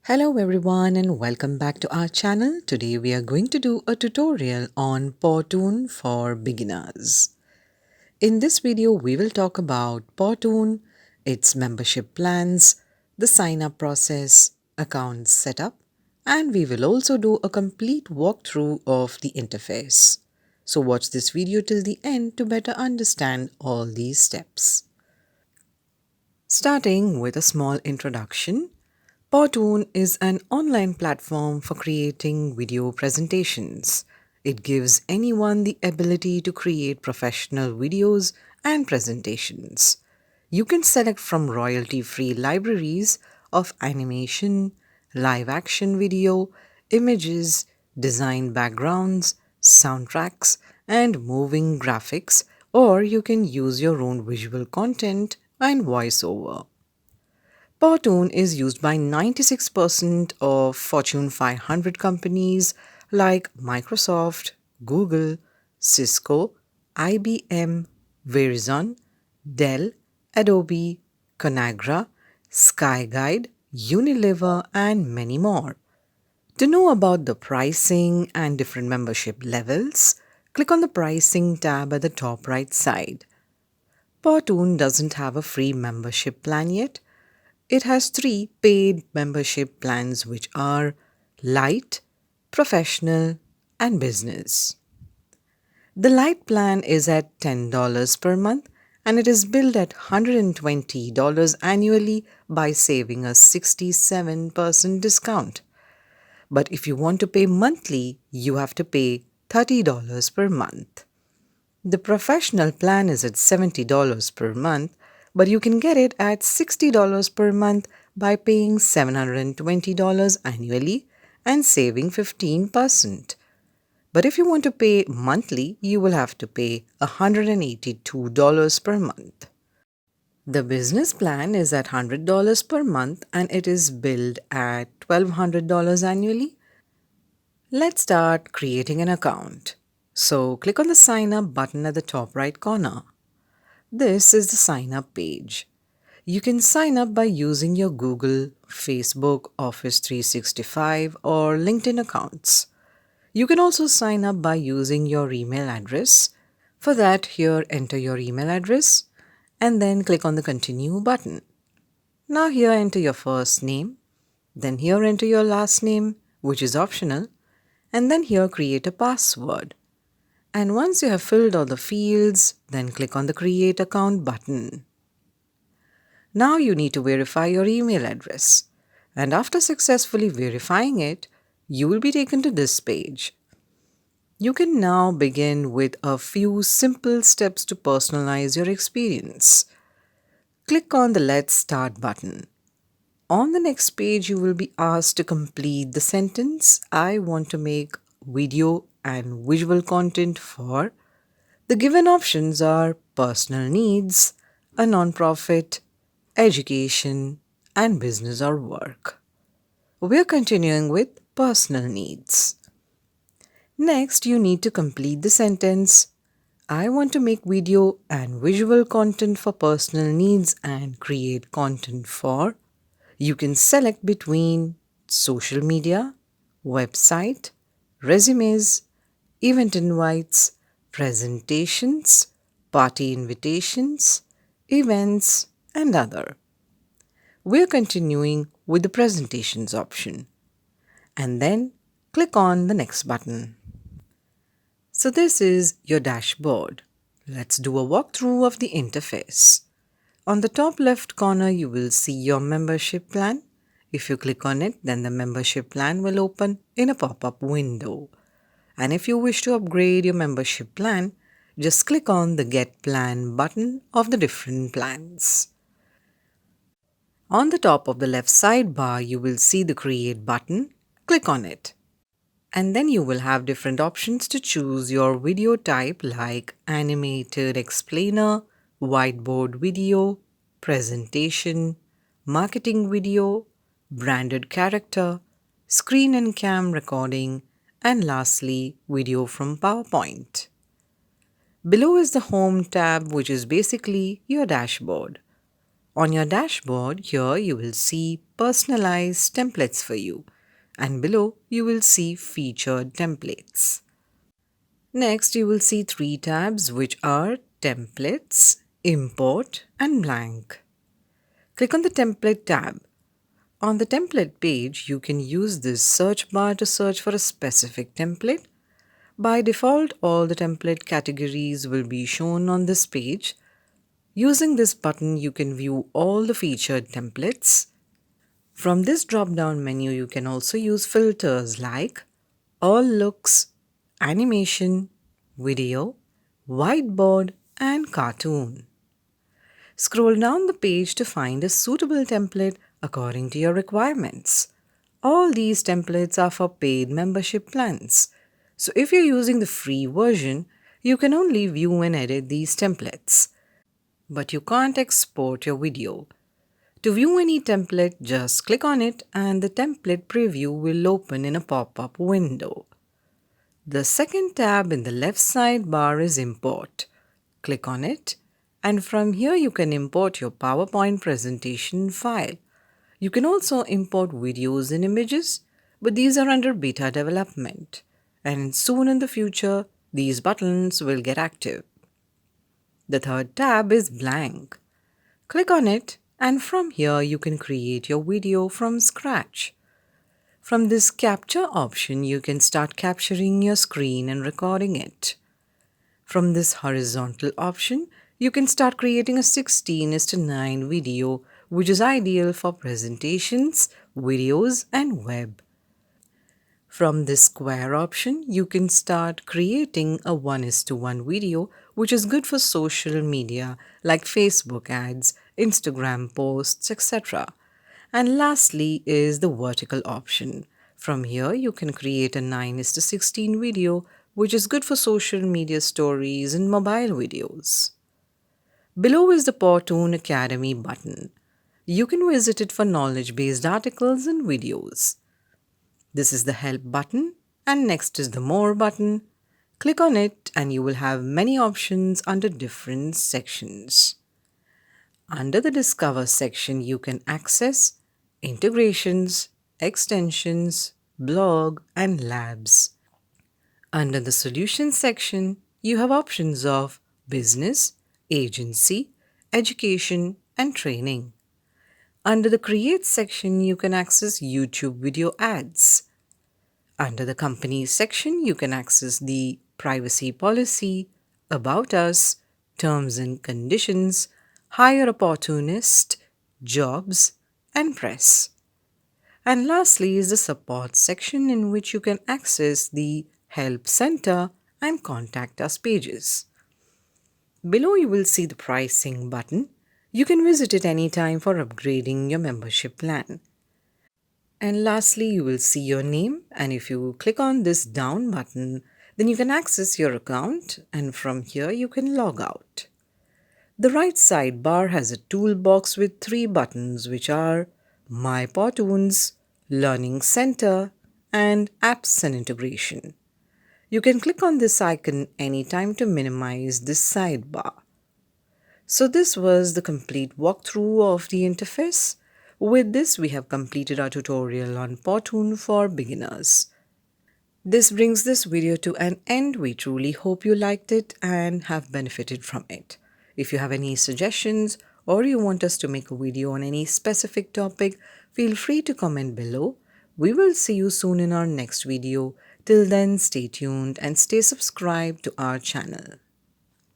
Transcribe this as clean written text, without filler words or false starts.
Hello everyone and welcome back to our channel. Today we are going to do a tutorial on Powtoon for beginners. In this video we will talk about Powtoon, its membership plans, the sign up process, account setup, and we will also do a complete walkthrough of the interface. So watch this video till the end to better understand all these steps. Starting with a small introduction, Powtoon is an online platform for creating video presentations. It gives anyone the ability to create professional videos and presentations. You can select from royalty-free libraries of animation, live-action video, images, design backgrounds, soundtracks, and moving graphics, or you can use your own visual content and voiceover. Powtoon is used by 96% of Fortune 500 companies like Microsoft, Google, Cisco, IBM, Verizon, Dell, Adobe, Conagra, Skyguide, Unilever, and many more. To know about the pricing and different membership levels, click on the Pricing tab at the top right side. Powtoon doesn't have a free membership plan yet. It has three paid membership plans, which are Light, Professional, and Business. The Light plan is at $10 per month and it is billed at $120 annually by saving a 67% discount. But if you want to pay monthly, you have to pay $30 per month. The professional plan is at $70 per month, but you can get it at $60 per month by paying $720 annually and saving 15%. But if you want to pay monthly, you will have to pay $182 per month. The business plan is at $100 per month and it is billed at $1,200 annually. Let's start creating an account. So click on the sign up button at the top right corner. This is the sign up page. You can sign up by using your Google, Facebook, Office 365 or LinkedIn accounts. You can also sign up by using your email address. For that, here enter your email address and then click on the continue button. Now here enter your first name, then here enter your last name, which is optional, and then here create a password. And once you have filled all the fields, then click on the Create Account button. Now you need to verify your email address. And after successfully verifying it, you will be taken to this page. You can now begin with a few simple steps to personalize your experience. Click on the Let's Start button. On the next page, you will be asked to complete the sentence, I want to make video and visual content for. The given options are personal needs, a non-profit, education, and business or work. We're continuing with personal needs. Next, you need to complete the sentence, I want to make video and visual content for personal needs and create content for. You can select between social media, website, resumes, event invites, presentations, party invitations, events, and other. We're continuing with the presentations option. And then click on the next button. So this is your dashboard. Let's do a walkthrough of the interface. On the top left corner, you will see your membership plan. If you click on it, then the membership plan will open in a pop-up window. And if you wish to upgrade your membership plan, just click on the Get Plan button of the different plans. On the top of the left sidebar, you will see the Create button. Click on it. And then you will have different options to choose your video type like animated explainer, whiteboard video, presentation, marketing video, branded character, screen and cam recording, and lastly, video from PowerPoint. Below is the Home tab, which is basically your dashboard. On your dashboard, here you will see personalized templates for you, and below you will see featured templates. Next, you will see three tabs which are Templates, Import, and Blank. Click on the Template tab. On the template page, you can use this search bar to search for a specific template. By default, all the template categories will be shown on this page. Using this button, you can view all the featured templates. From this drop-down menu, you can also use filters like All Looks, Animation, Video, Whiteboard, and Cartoon. Scroll down the page to find a suitable template according to your requirements. All these templates are for paid membership plans. So if you're using the free version, you can only view and edit these templates. But you can't export your video. To view any template, just click on it and the template preview will open in a pop-up window. The second tab in the left sidebar is Import. Click on it, and from here you can import your PowerPoint presentation file. You can also import videos and images, but these are under beta development, and soon in the future, these buttons will get active. The third tab is Blank. Click on it, and from here you can create your video from scratch. From this capture option, you can start capturing your screen and recording it. From this horizontal option, you can start creating a 16:9 video, which is ideal for presentations, videos, and web. From this square option, you can start creating a 1:1 video, which is good for social media like Facebook ads, Instagram posts, etc. And lastly is the vertical option. From here, you can create a 9:16 video, which is good for social media stories and mobile videos. Below is the Powtoon Academy button. You can visit it for knowledge-based articles and videos. This is the Help button, and next is the More button. Click on it and you will have many options under different sections. Under the Discover section, you can access integrations, extensions, blog, and labs. Under the Solutions section, you have options of business, agency, education, and training. Under the Create section, you can access YouTube video ads. Under the Companies section, you can access the Privacy Policy, About Us, Terms and Conditions, Hire Opportunist, Jobs, and Press. And lastly is the Support section, in which you can access the Help Center and Contact Us pages. Below you will see the Pricing button. You can visit it anytime for upgrading your membership plan. And lastly, you will see your name, and if you click on this Down button, then you can access your account, and from here you can log out. The right sidebar has a toolbox with three buttons, which are My Powtoons, Learning Center, and Apps and Integration. You can click on this icon anytime to minimize this sidebar. So this was the complete walkthrough of the interface. With this, we have completed our tutorial on Powtoon for beginners. This brings this video to an end. We truly hope you liked it and have benefited from it. If you have any suggestions or you want us to make a video on any specific topic, feel free to comment below. We will see you soon in our next video. Till then, stay tuned and stay subscribed to our channel.